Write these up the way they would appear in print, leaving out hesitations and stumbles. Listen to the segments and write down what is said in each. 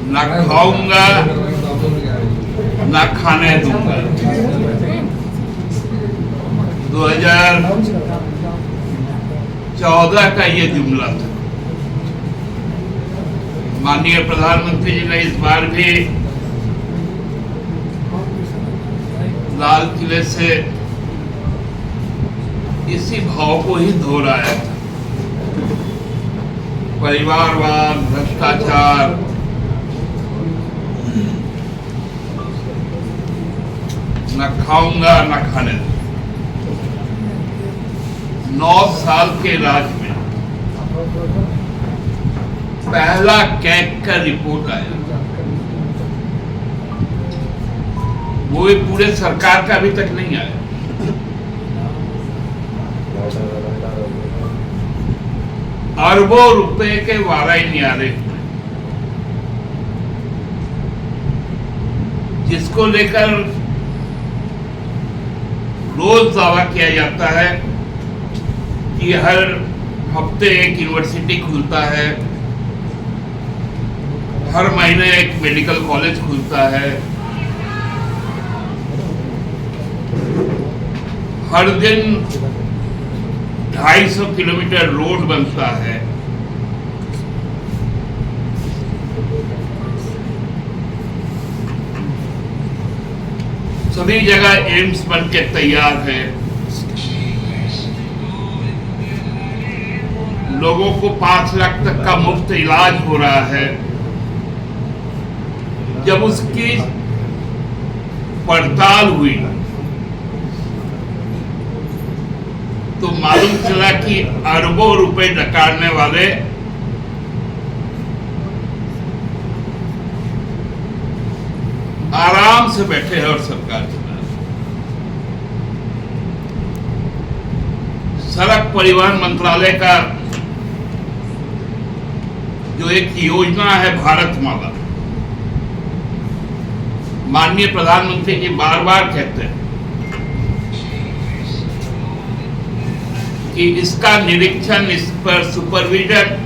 ना खाऊंगा ना खाने दूंगा। 2014 का ये जुमला था। माननीय प्रधानमंत्री जी ने इस बार भी लाल किले से इसी भाव को ही दोहराया था। परिवारवाद, भ्रष्टाचार, न खाऊंगा न खाने दूंगा। 9 साल के राज में पहला कैग का रिपोर्ट आया, वो भी पूरे सरकार का अभी तक नहीं आया। अरबों रुपए के वाराई न्यारे हुए, जिसको लेकर रोज दावा किया जाता है कि हर हफ्ते एक यूनिवर्सिटी खुलता है, हर महीने एक मेडिकल कॉलेज खुलता है, हर दिन 250 किलोमीटर रोड बनता है। सभी जगह एम्स बन के तैयार है। लोगों को 5 लाख तक का मुफ्त इलाज हो रहा है। जब उसकी पड़ताल हुई तो मालूम चला कि अरबों रुपए डकारने वाले आराम से बैठे हैं और सरकार चला रही है। सड़क परिवहन मंत्रालय का जो एक योजना है भारतमाला, माननीय प्रधानमंत्री जी बार बार कहते हैं कि इसका निरीक्षण, इस पर सुपरविजन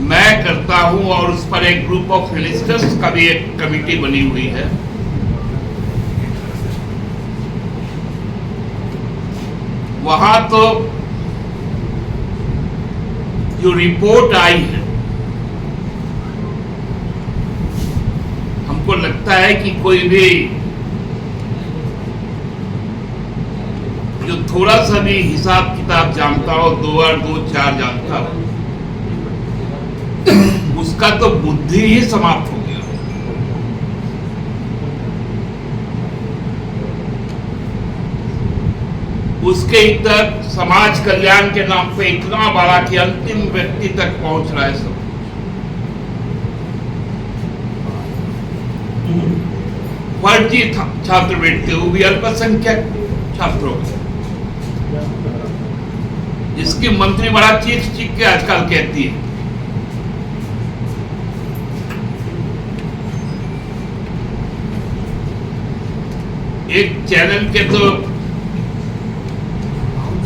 मैं करता हूं और उस पर एक ग्रुप ऑफ मिनिस्टर्स का भी एक कमिटी बनी हुई है। वहां तो जो रिपोर्ट आई है, हमको लगता है कि कोई भी जो थोड़ा सा भी हिसाब किताब जानता हो, 2 और 2 4 जानता हो, उसका तो बुद्धि ही समाप्त हो गया। उसके इधर समाज कल्याण के नाम पे इतना बड़ा कि अंतिम व्यक्ति तक पहुंच रहा है सब। फर्जी छात्रवृत्ति, वो भी अल्पसंख्यक छात्रों के, जिसकी मंत्री बड़ा चीख के आजकल कहती है। एक चैनल के तो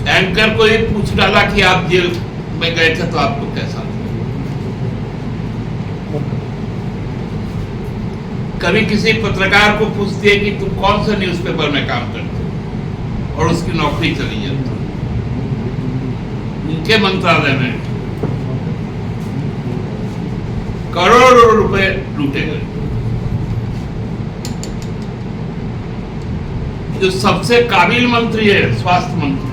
एंकर को ही पूछ डाला कि आप जेल में गए थे तो आपको कैसा? कभी किसी पत्रकार को पूछती है कि तुम कौन सा न्यूज़पेपर में काम करते हो, और उसकी नौकरी चली जाती है। उनके मंत्रालय में करोड़ों रुपए लूटे गए। जो सबसे काबिल मंत्री है, स्वास्थ्य मंत्री,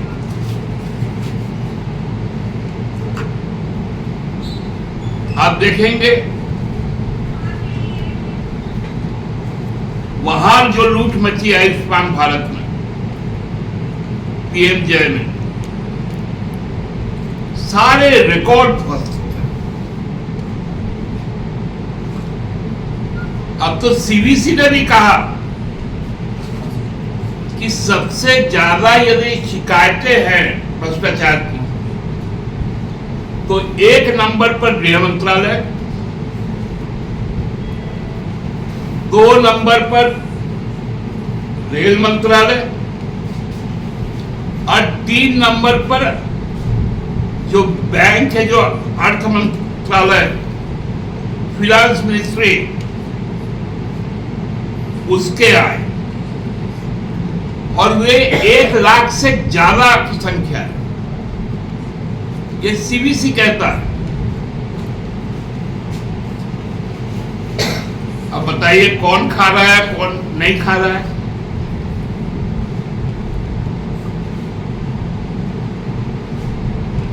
आप देखेंगे वहां जो लूट मची आयुष्मान भारत में, पीएमजे में, सारे रिकॉर्ड ध्वस्त थे। अब तो सीवीसी ने भी कहा कि सबसे ज्यादा यदि शिकायतें हैं भ्रष्टाचार की, तो 1 नंबर पर गृह मंत्रालय, 2 नंबर पर रेल मंत्रालय और 3 नंबर पर जो बैंक है, जो अर्थ मंत्रालय, फिनांस मिनिस्ट्री उसके आए, और वे 1 लाख से ज्यादा की संख्या है, ये सीबीसी कहता है। अब बताइए कौन खा रहा है, कौन नहीं खा रहा है?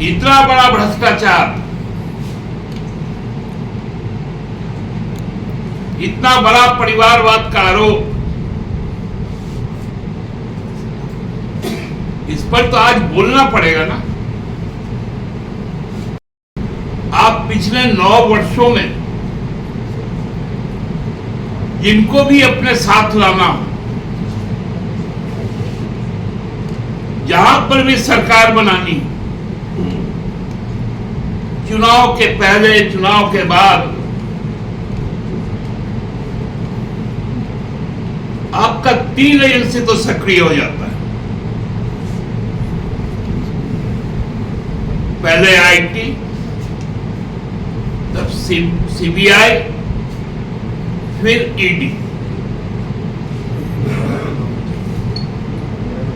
इतना बड़ा भ्रष्टाचार, इतना बड़ा परिवारवाद का आरोप, इस पर तो आज बोलना पड़ेगा ना। आप पिछले 9 वर्षों में जिनको भी अपने साथ लाना हो, जहां पर भी सरकार बनानी, चुनाव के पहले, चुनाव के बाद, आपका 3 एजेंसी तो सक्रिय हो जाता है। पहले आईटी, तब सीबीआई, फिर ईडी।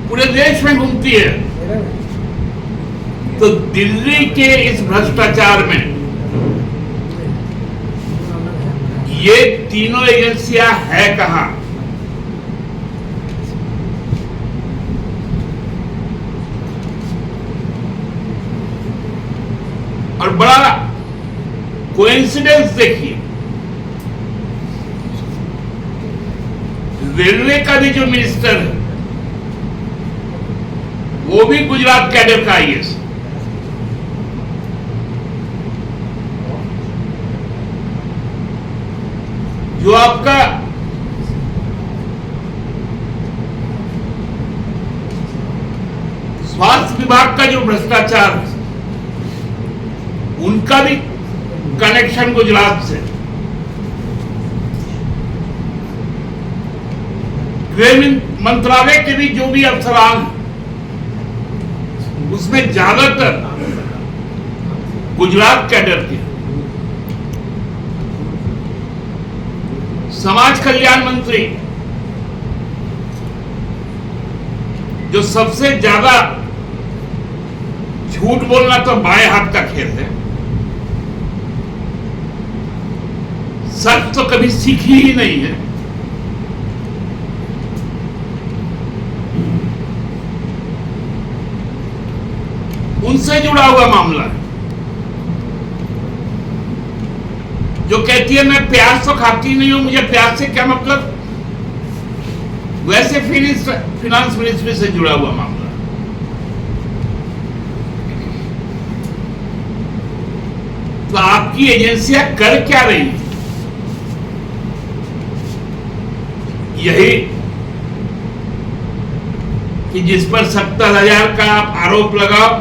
पूरे देश में घूमती है। तो दिल्ली के इस भ्रष्टाचार में ये तीनों एजेंसियां है कहां? और बड़ा कोइंसिडेंस देखिए, रेलवे का भी जो मिनिस्टर है वो भी गुजरात कैडर का आईएएस। जो आपका स्वास्थ्य विभाग का जो भ्रष्टाचार, उनका भी कनेक्शन गुजरात से। गृह मंत्रालय के भी जो भी अफसरान, उसमें ज्यादातर गुजरात कैडर के। समाज कल्याण मंत्री, जो सबसे ज्यादा झूठ बोलना तो बाएं हाथ का खेल है, सच तो कभी सीखी ही नहीं है। उनसे जुड़ा हुआ मामला है। जो कहती है मैं प्याज तो खाती नहीं हूं, मुझे प्याज से क्या मतलब, वैसे फिनांस मिनिस्ट्री से जुड़ा हुआ मामला। तो आपकी एजेंसियां कर क्या रही हैं? यही कि जिस पर 70,000 का आप आरोप लगाओ,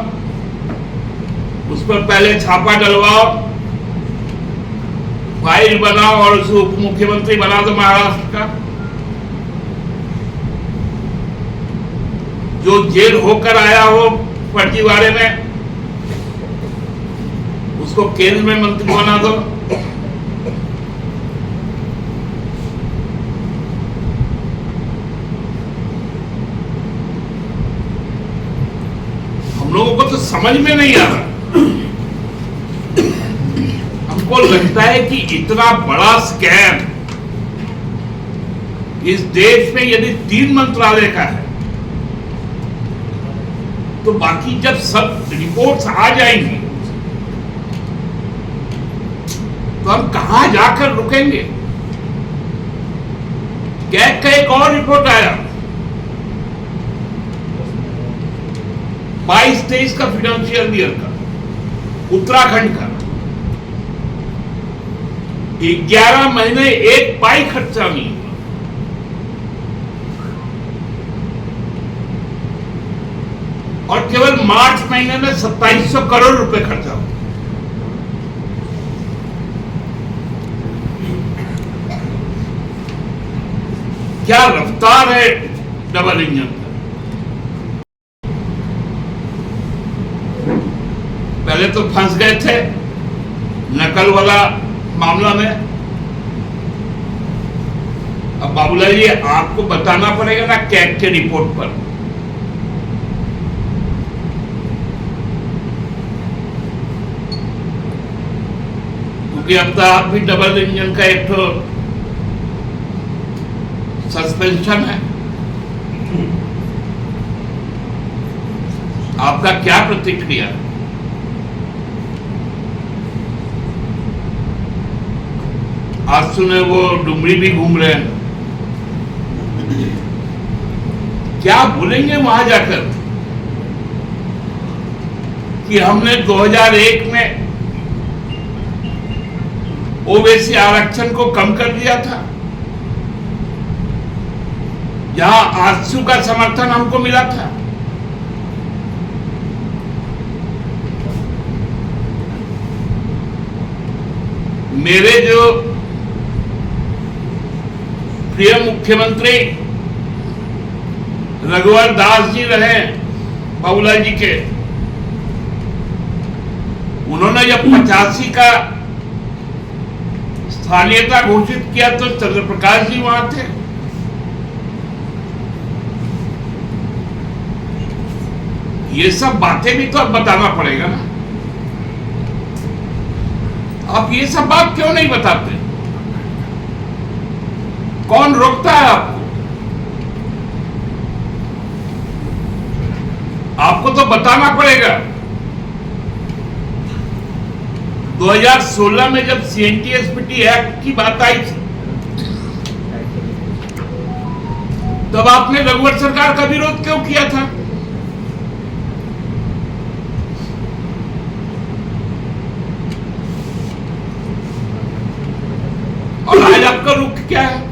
उस पर पहले छापा डलवाओ, फाइल बनाओ और उसे उप मुख्यमंत्री बना दो महाराष्ट्र का। जो जेल होकर आया हो फर्जीवाड़े में, उसको केंद्र में मंत्री बना दो। हम लोगों को तो समझ में नहीं आ रहा। हमको लगता है कि इतना बड़ा स्कैम इस देश में यदि 3 मंत्रालय का है, तो बाकी जब सब रिपोर्ट्स आ जाएंगी तो हम कहां जाकर रुकेंगे? कैग का एक और रिपोर्ट आया, 22-23 का फाइनेंशियल ईयर का, उत्तराखंड का। 11 महीने एक पाई खर्चा नहीं हुआ। और केवल मार्च महीने में 2700 करोड़ रुपए खर्चा हुआ। क्या रफ्तार है डबल इंजन का। पहले तो फंस गए थे, नकल वाला मामला में। अब बाबूलाल जी आपको बताना पड़ेगा ना कैग के रिपोर्ट पर। क्योंकि अब तो आप भी डबल इंजन का एक तो सस्पेंशन है। आपका क्या प्रतिक्रिया है? आज सुने वो डुमरी भी घूम रहे हैं, क्या बोलेंगे वहां जाकर कि हमने 2001 में ओबीसी आरक्षण को कम कर दिया था, जहां आजसू का समर्थन हमको मिला था। मेरे जो प्रिय मुख्यमंत्री रघुवर दास जी रहे बाबूलाल जी के, उन्होंने जब 85 का स्थानीयता घोषित किया तो चंद्र प्रकाश जी वहां थे। ये सब बातें भी तो अब बताना पड़ेगा ना। आप ये सब बात क्यों नहीं बताते? कौन रोकता है आपको? आपको तो बताना पड़ेगा। 2016 में जब CNTSPT एक्ट की बात आई थी, तब आपने रघुवर सरकार का विरोध क्यों किया था? और आज आपका रुख क्या है?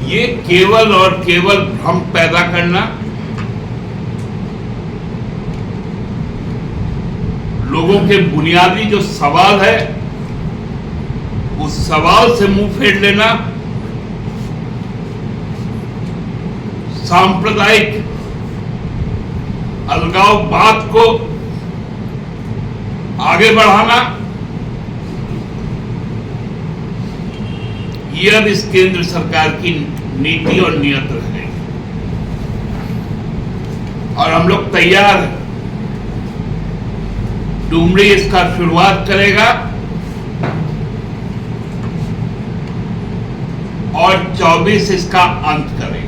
ये केवल और केवल भ्रम पैदा करना, लोगों के बुनियादी जो सवाल है उस सवाल से मुंह फेर लेना, सांप्रदायिक अलगाववाद को आगे बढ़ाना, ये अब इस केंद्र सरकार की नीति और नियत रहेगी। और हम लोग तैयार हैं। डुमरी इसका शुरुआत करेगा और 24 इसका अंत करेगा।